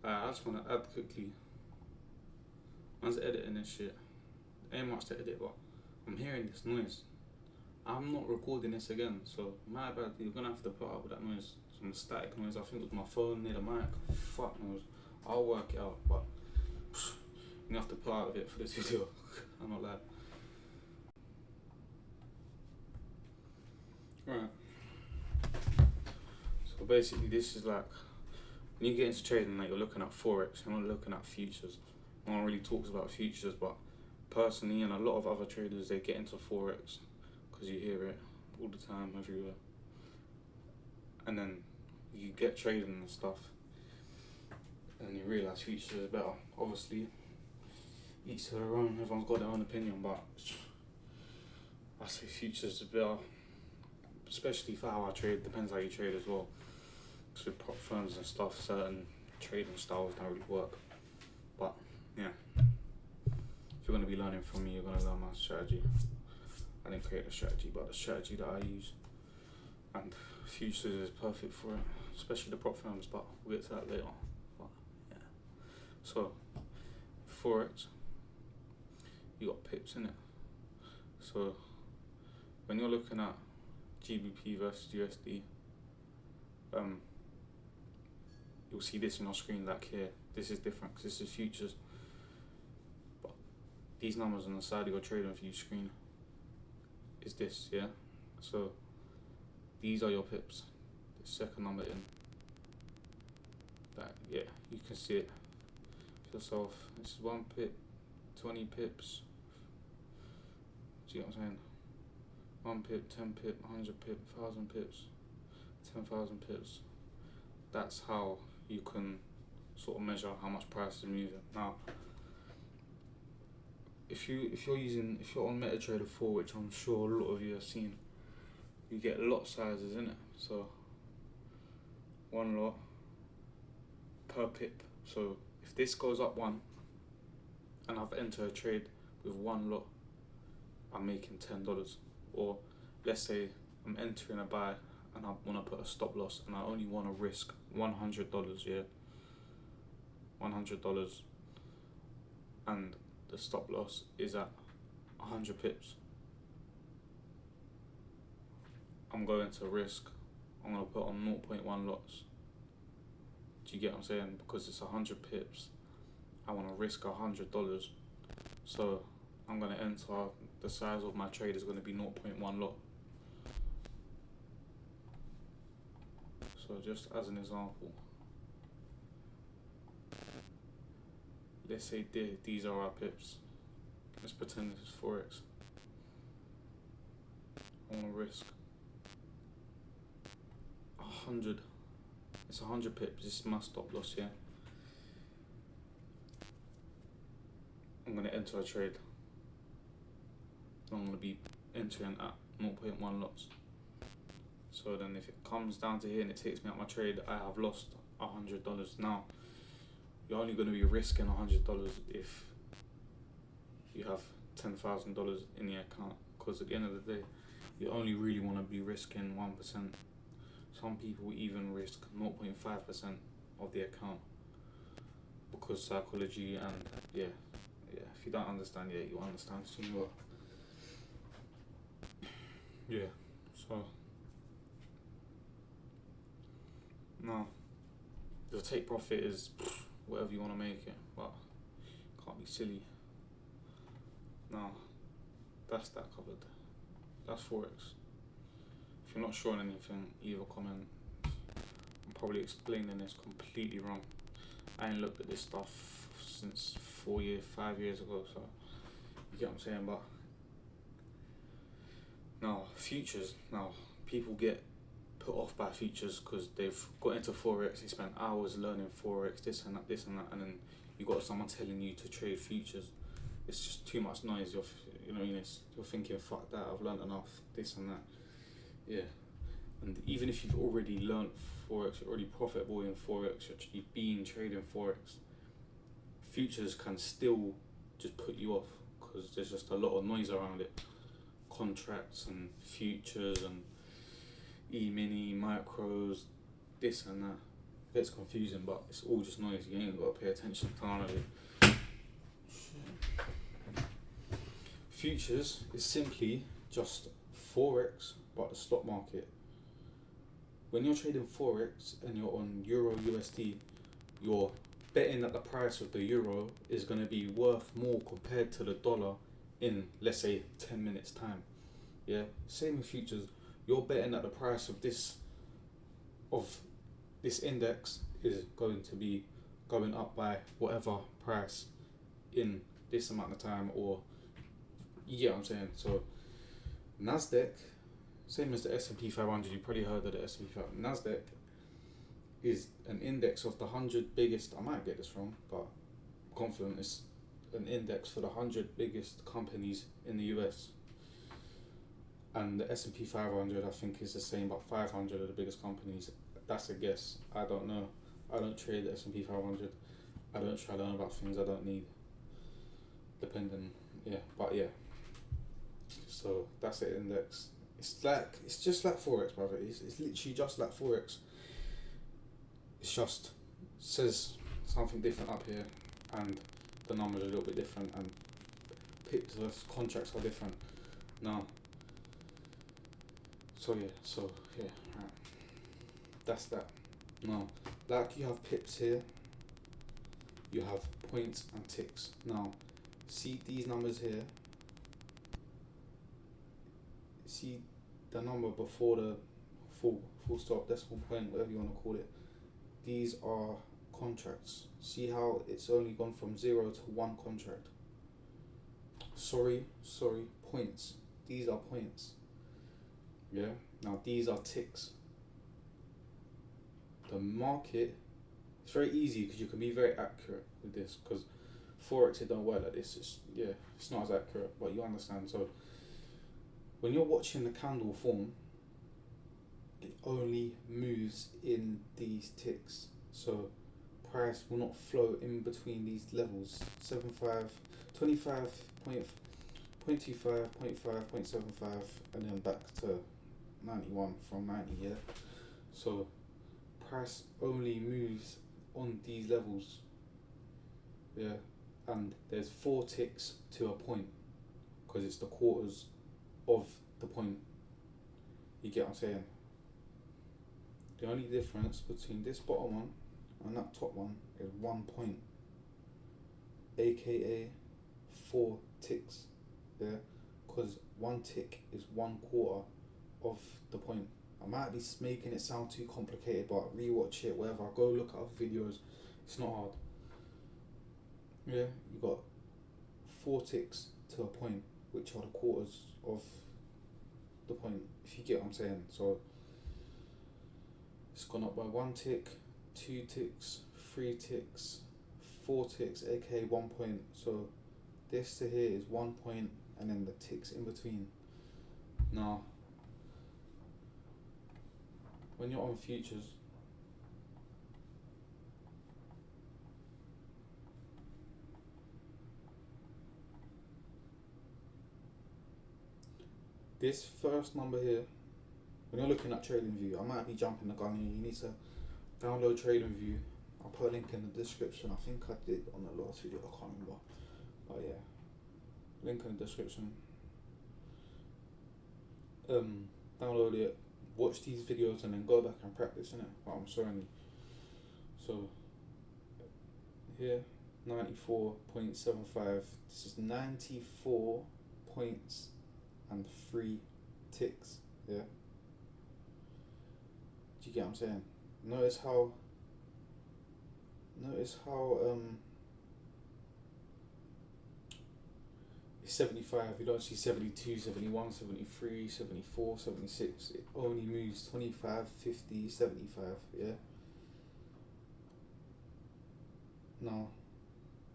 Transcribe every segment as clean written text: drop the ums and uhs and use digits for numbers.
I just want to add quickly. Man's editing this shit. Ain't much to edit, but I'm hearing this noise. I'm not recording this again, so my bad. You're gonna have to put up with that noise. Some static noise. I think with my phone near the mic. Fuck knows. I'll work it out, but you have to put out with it for this video. I'm not lying. Right. So basically, this is like when you get into trading, like you're looking at Forex. You're not looking at futures. No one really talks about futures, but personally, and a lot of other traders, they get into Forex because you hear it all the time, everywhere. And then you get trading and stuff, and you realise futures is better. Obviously, each to their own. Everyone's got their own opinion, but I say futures is better, especially for how I trade. Depends how you trade as well. Because with prop firms and stuff, certain trading styles don't really work. But yeah, if you're going to be learning from me, you're going to learn my strategy. I didn't create a strategy, but the strategy that I use. And futures is perfect for it, especially the prop firms, but we'll get to that later. But yeah. So, Forex, you got pips in it. So, when you're looking at GBP versus USD, you'll see this on your screen, like here. This is different because this is futures. But these numbers on the side of your trading view screen is this, yeah? So these are your pips. The second number in. That, yeah, you can see it for yourself. This is 1 pip, 20 pips. See what I'm saying? 1 pip, 10 pip, 100 pip, 1,000 pips, 10,000 pips. That's how you can sort of measure how much price is moving. Now, if you're on MetaTrader 4, which I'm sure a lot of you have seen, you get lot sizes in it. So 1 lot per pip. So if this goes up 1 and I've entered a trade with 1 lot, I'm making $10. Or let's say I'm entering a buy and I want to put a stop loss and I only want to risk $100, yeah? $100, and the stop loss is at 100 pips. I'm going to risk, I'm going to put on 0.1 lots. Do you get what I'm saying? Because it's 100 pips, I want to risk $100. So I'm going to enter, the size of my trade is going to be 0.1 lot. So just as an example, let's say these are our pips. Let's pretend this is Forex. I want to risk 100. It's 100 pips. This is my stop loss here. I'm going to enter a trade. I'm going to be entering at 0.1 lots. So then if it comes down to here and it takes me out my trade, I have lost $100. Now, you're only going to be risking $100 if you have $10,000 in the account, because at the end of the day, you only really want to be risking 1%. Some people even risk 0.5% of the account because psychology and yeah. If you don't understand, yeah, you understand soon. But yeah, so now the take profit is whatever you want to make it, but can't be silly. Now that's that covered. That's Forex. If you're not sure on anything, leave a comment. I'm probably explaining this completely wrong. I ain't looked at this stuff since 5 years ago, so you get what I'm saying. But now futures, now people get put off by futures because they've got into Forex, they spent hours learning Forex, this and that, and then you got someone telling you to trade futures. It's just too much noise. You're thinking, fuck that, I've learned enough, this and that. Yeah. And even if you've already learned Forex, you're already profitable in Forex, you've been trading Forex, futures can still just put you off because there's just a lot of noise around it. Contracts and futures and E-mini, micros, this and that. gets confusing, but it's all just noise. You ain't got to pay attention to none of it. Futures is simply just Forex, but the stock market. When you're trading Forex and you're on Euro USD, you're betting that the price of the euro is going to be worth more compared to the dollar in, let's say, 10 minutes time. Yeah, same with futures. You're betting that the price of this index is going to be going up by whatever price in this amount of time, or you get what I'm saying. So Nasdaq, same as the S&P 500, you probably heard of the S&P 500. Nasdaq is an index of the 100 biggest, I might get this wrong, but I'm confident it's an index for the 100 biggest companies in the US. And the S&P 500, I think, is the same, but 500 are the biggest companies. That's a guess. I don't know. I don't trade the S&P 500. I don't try to learn about things I don't need. Depending, yeah, but yeah. So that's the index. It's just like Forex, brother. It's literally just like Forex. It's just says something different up here, and the numbers are a little bit different, and pips versus contracts are different. Now, so yeah, right. That's that. Now, like you have pips here, you have points and ticks. Now, see these numbers here. See the number before the full stop, decimal point, whatever you want to call it. These are contracts. See how it's only gone from 0 to 1 contract. Sorry, points. These are points. Yeah. Now these are ticks. The market, it's very easy because you can be very accurate with this, because Forex, it don't work like this. It's not as accurate, but you understand. So when you're watching the candle form, it only moves in these ticks. So price will not flow in between these levels. 75, 25, 0.25, 0.5, 0.75, and then back to 91 from 90, yeah? So price only moves on these levels, yeah? And there's 4 ticks to a point, because it's the quarters of the point. You get what I'm saying? The only difference between this bottom one and that top one is 1 point, aka 4 ticks, yeah? Because 1 tick is 1/4 of the point. I might be making it sound too complicated, but rewatch it, whatever. Go look at other videos. It's not hard. Yeah, you got 4 ticks to a point, which are the quarters of the point, if you get what I'm saying. So it's gone up by 1 tick, 2 ticks, 3 ticks, 4 ticks, aka 1 point. So this to here is 1 point, and then the ticks in between. Now, when you're on futures, this first number here, when you're looking at TradingView, I might be jumping the gun here. You need to download TradingView. I'll put a link in the description. I think I did on the last video, I can't remember. But yeah, link in the description. Download it, watch these videos, and then go back and practice, innit? What I'm showing you. So here, 94.75. This is 94 points and 3 ticks. Yeah. Do you get what I'm saying? Notice how it's 75, you don't see 72, 71, 73, 74, 76. It only moves 25, 50, 75, yeah? Now,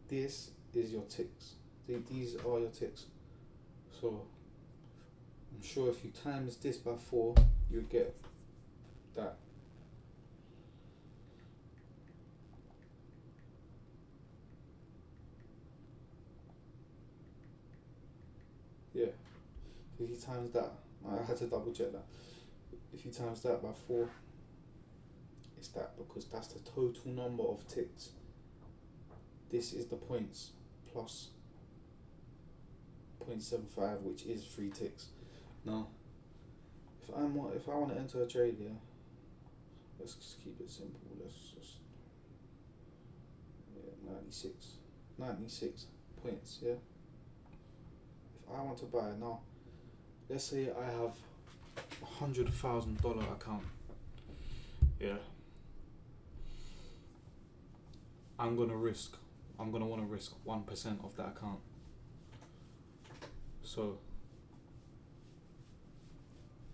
this is your ticks. These are your ticks. So, I'm sure if you times this by 4, you'd get that. Yeah. If you times that, I had to double check that. If you times that by 4, It's that, because that's the total number of ticks. This is the points plus 0.75, which is 3 ticks. Now, if I want to enter a trade here, let's just keep it simple. Let's just 96 points. Yeah. If I want to buy now, let's say I have $100,000 account. Yeah. I'm gonna want to risk 1% of that account. So,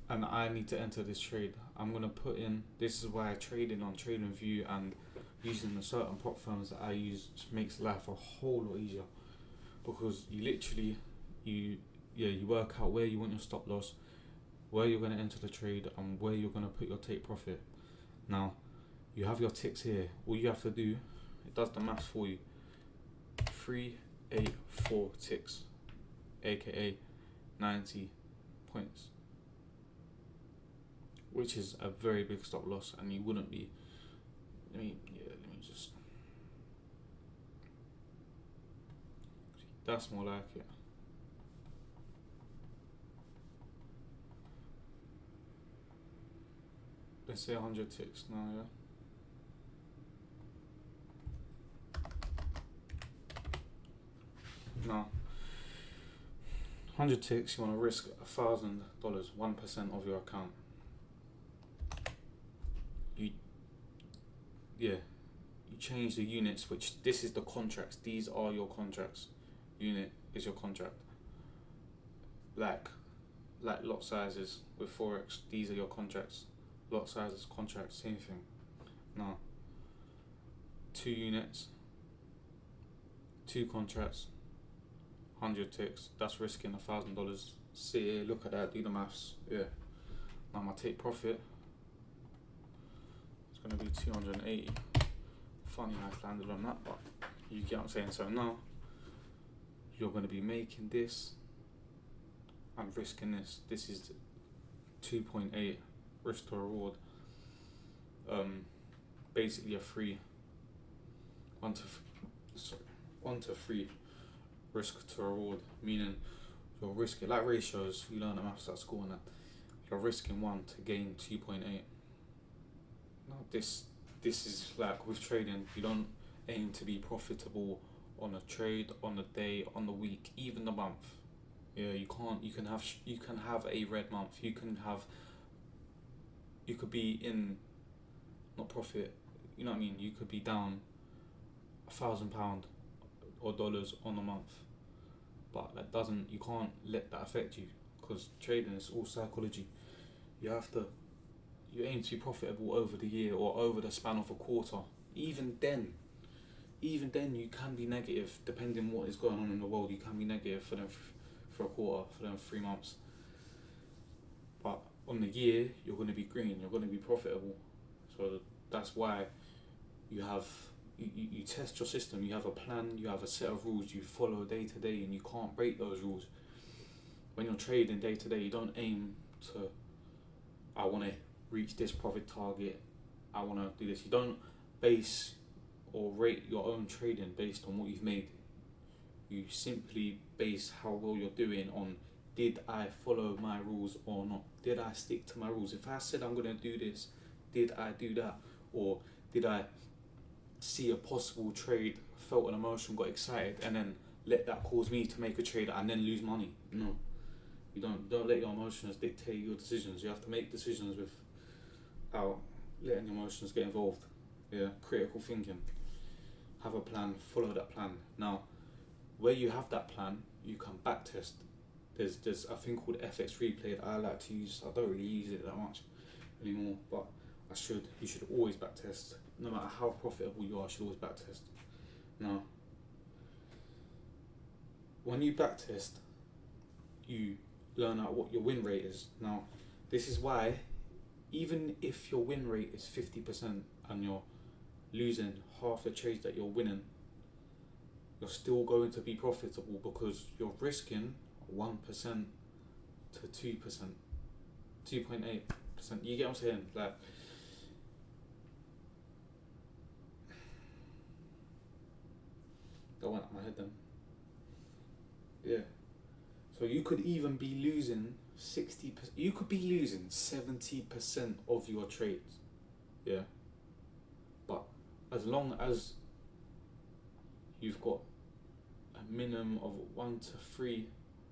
and I need to enter this trade. I'm gonna put in. This is why trading on TradingView and using the certain prop firms that I use just makes life a whole lot easier, because you literally you work out where you want your stop loss, where you're gonna enter the trade, and where you're gonna put your take profit. Now, you have your ticks here. All you have to do, it does the maths for you. 384 ticks, aka 90 points, which is a very big stop loss, and you wouldn't be. Let me just. That's more like it. Let's say 100 ticks now, yeah. Now, 100 ticks, you want to risk $1,000, 1% of your account. You change the units, which this is the contracts. These are your contracts. Unit is your contract. Like lot sizes with Forex, these are your contracts. Lot sizes, contracts, same thing. Now, 2 units, 2 contracts, 100 ticks, that's risking $1,000. See here, look at that, do the maths. Yeah. Now my take profit is gonna be 280. Funny I landed on that, but you get what I'm saying. So now you're gonna be making this and risking this. This is 2.8 risk to reward. Basically a free 1 to 3 risk to reward, meaning you're risking, like ratios, you learn at maths at school and that, you're risking 1 to gain 2.8. Now this is like with trading, you don't aim to be profitable on a trade, on a day, on the week, even the month. Yeah, you can have a red month, you could be in not profit, you know what I mean, you could be down £1,000 or dollars on a month, but you can't let that affect you, because trading is all psychology. You aim to be profitable over the year or over the span of a quarter. Even then you can be negative, depending on what is going on in the world. You can be negative for a quarter, for them 3 months, but on the year you're going to be green, you're going to be profitable. So that's why you test your system, you have a plan, you have a set of rules you follow day to day, and you can't break those rules. When you're trading day to day, you don't aim to, I want to reach this profit target, I want to do this. You don't base or rate your own trading based on what you've made. You simply base how well you're doing on, did I follow my rules or not? Did I stick to my rules? If I said I'm going to do this, did I do that? Or did I see a possible trade, felt an emotion, got excited, and then let that cause me to make a trade and then lose money? No. You don't let your emotions dictate your decisions. You have to make decisions without letting your emotions get involved. Yeah, critical thinking. Have a plan, follow that plan. Now, where you have that plan, you can backtest. There's a thing called FX replay that I like to use. I don't really use it that much anymore, but you should always backtest. No matter how profitable you are, you should always backtest. Now, when you backtest, you learn out what your win rate is. Now, this is why, even if your win rate is 50% and you're losing half the trades that you're winning, you're still going to be profitable, because you're risking 1% to 2%, 2.8%. You get what I'm saying? Like, That went up my head then. Yeah. So you could even be losing 60%. You could be losing 70% of your trades. Yeah. But as long as you've got a minimum of 1 to 3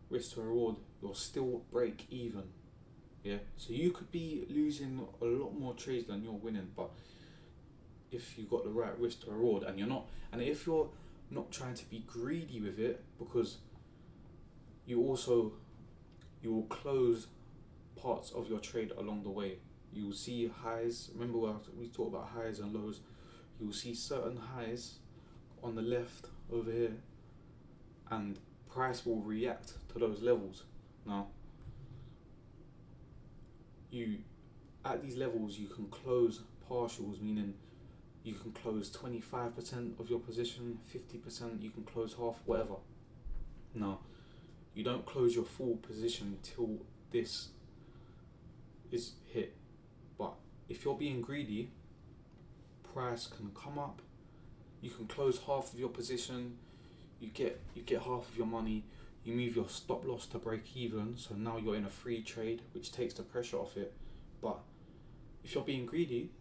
risk to reward, you'll still break even. Yeah. So you could be losing a lot more trades than you're winning, but if you've got the right risk to reward and you're not, and if you're not trying to be greedy with it, because you will close parts of your trade along the way. You will see highs. Remember we talked about highs and lows. You will see certain highs on the left over here, and price will react to those levels. Now, you at these levels you can close partials, meaning you can close 25% of your position, 50%. You can close half, whatever. Now, you don't close your full position till this is hit. But if you're being greedy, price can come up. You can close half of your position. You get half of your money. You move your stop loss to break even. So now you're in a free trade, which takes the pressure off it. But if you're being greedy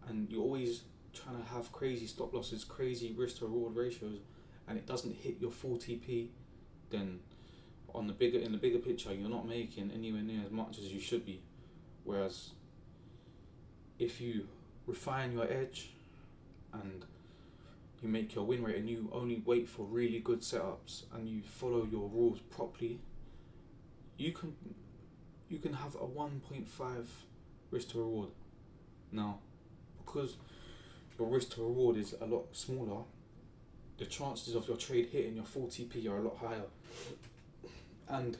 and you're always trying to have crazy stop losses, crazy risk to reward ratios, and it doesn't hit your full TP, then in the bigger picture, you're not making anywhere near as much as you should be. Whereas if you refine your edge and you make your win rate and you only wait for really good setups and you follow your rules properly, you can have a 1.5 risk to reward. Now, because your risk to reward is a lot smaller, the chances of your trade hitting your full TP are a lot higher, and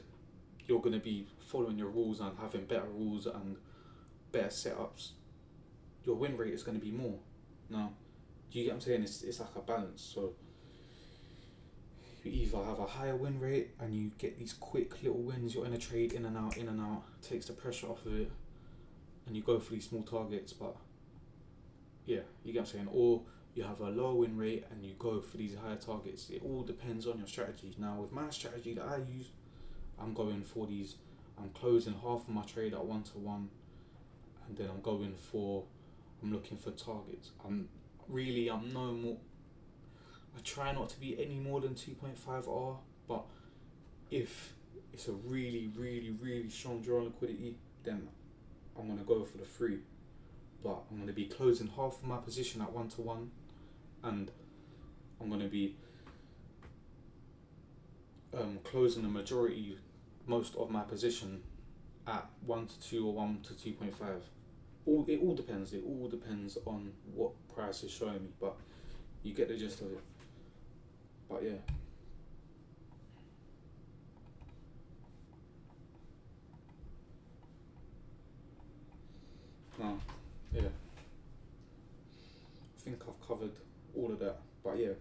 you're going to be following your rules and having better rules and better setups. Your win rate is going to be more. Now, do you get what I'm saying? It's like a balance. So you either have a higher win rate and you get these quick little wins, you're in a trade, in and out, takes the pressure off of it, and you go for these small targets. But yeah, you get what I'm saying? Or you have a lower win rate and you go for these higher targets. It all depends on your strategy. Now, with my strategy that I use, I'm going for these. I'm closing half of my trade at 1-to-1, and then I'm looking for targets. I'm no more. I try not to be any more than 2.5R, but if it's a really, really, really strong draw on liquidity, then I'm gonna go for the 3. But I'm gonna be closing half of my position at 1-to-1, and I'm gonna be closing most of my position at 1-to-2 or 1-to-2.5. It all depends. It all depends on what price is showing me, but you get the gist of it. But yeah. No, yeah. I think I've covered all of that. But yeah,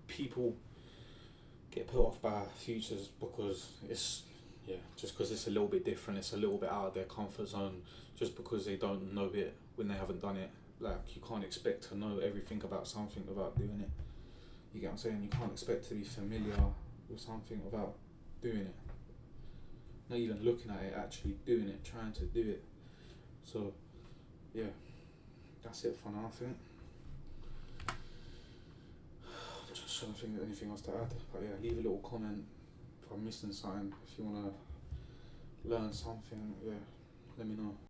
people get put off by futures because just because it's a little bit different, it's a little bit out of their comfort zone, just because they don't know it when they haven't done it. Like, you can't expect to know everything about something without doing it. You get what I'm saying? You can't expect to be familiar with something without doing it. Not even looking at it, actually doing it, trying to do it. So, yeah, that's it for now, I think. I'm just trying to think of anything else to add. But yeah, leave a little comment if I'm missing something. If you want to learn something, yeah, let me know.